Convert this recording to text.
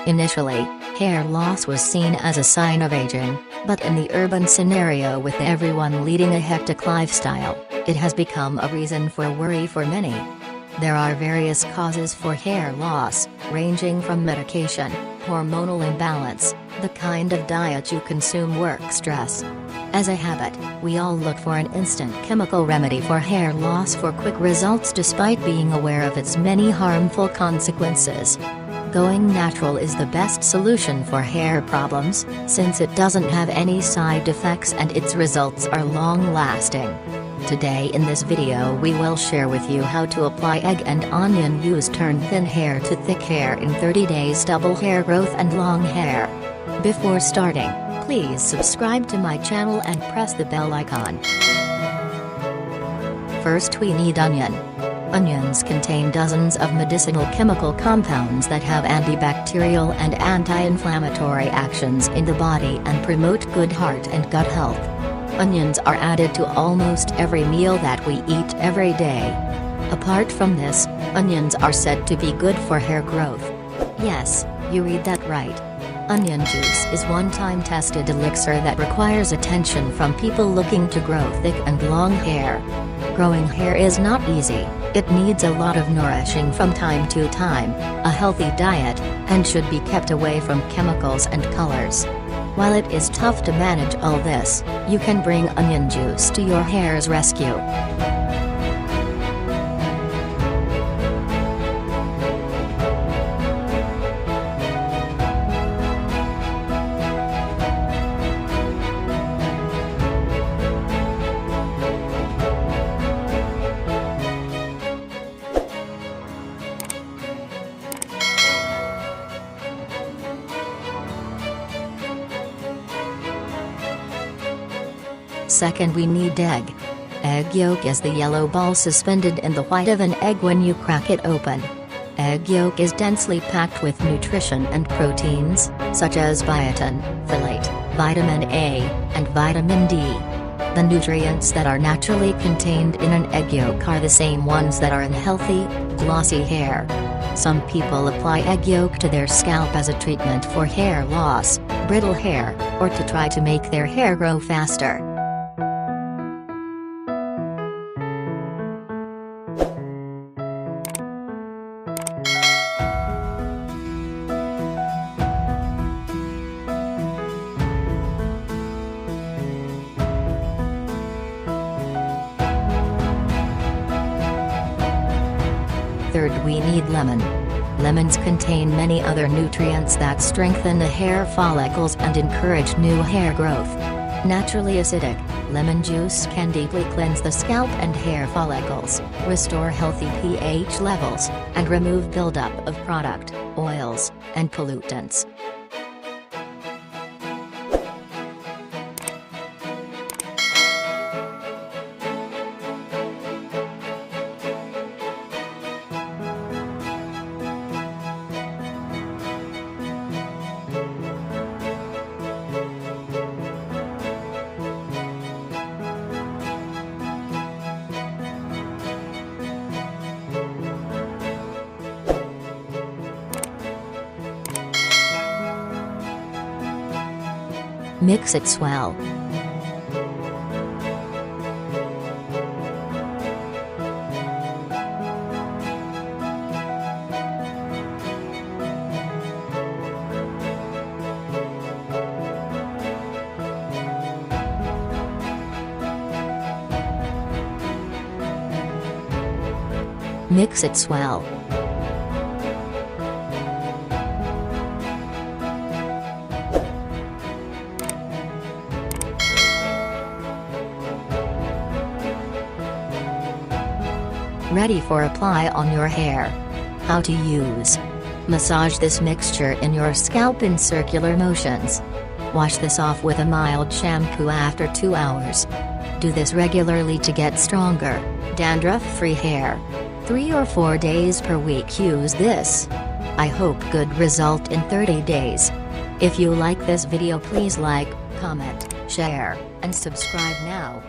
Initially, hair loss was seen as a sign of aging, but in the urban scenario with everyone leading a hectic lifestyle, it has become a reason for worry for many. There are various causes for hair loss, ranging from medication, hormonal imbalance, the kind of diet you consume, work stress. As a habit, we all look for an instant chemical remedy for hair loss for quick results despite being aware of its many harmful consequences. Going natural is the best solution for hair problems, since it doesn't have any side effects and its results are long-lasting. Today in this video we will share with you how to apply egg and onion juice turn thin hair to thick hair in 30 days, double hair growth and long hair. Before starting, please subscribe to my channel and press the bell icon. First we need onion. Onions contain dozens of medicinal chemical compounds that have antibacterial and anti-inflammatory actions in the body and promote good heart and gut health. Onions are added to almost every meal that we eat every day. Apart from this, onions are said to be good for hair growth. Yes, you read that right. Onion juice is one-time tested elixir that requires attention from people looking to grow thick and long hair. Growing hair is not easy, it needs a lot of nourishing from time to time, a healthy diet, and should be kept away from chemicals and colors. While it is tough to manage all this, you can bring onion juice to your hair's rescue. Second we need egg. Egg yolk is the yellow ball suspended in the white of an egg when you crack it open. Egg yolk is densely packed with nutrition and proteins, such as biotin, folate, vitamin A, and vitamin D. The nutrients that are naturally contained in an egg yolk are the same ones that are in healthy, glossy hair. Some people apply egg yolk to their scalp as a treatment for hair loss, brittle hair, or to try to make their hair grow faster. Third we need lemon. Lemons contain many other nutrients that strengthen the hair follicles and encourage new hair growth. Naturally acidic, lemon juice can deeply cleanse the scalp and hair follicles, restore healthy pH levels, and remove buildup of product, oils, and pollutants. Mix it well. Mix it well. Ready for apply on your hair. How to use. Massage this mixture in your scalp in circular motions. Wash this off with a mild shampoo after 2 hours. Do this regularly to get stronger, dandruff-free hair. 3 or 4 days per week use this. I hope good result in 30 days. If you like this video, please like, comment, share, and subscribe now.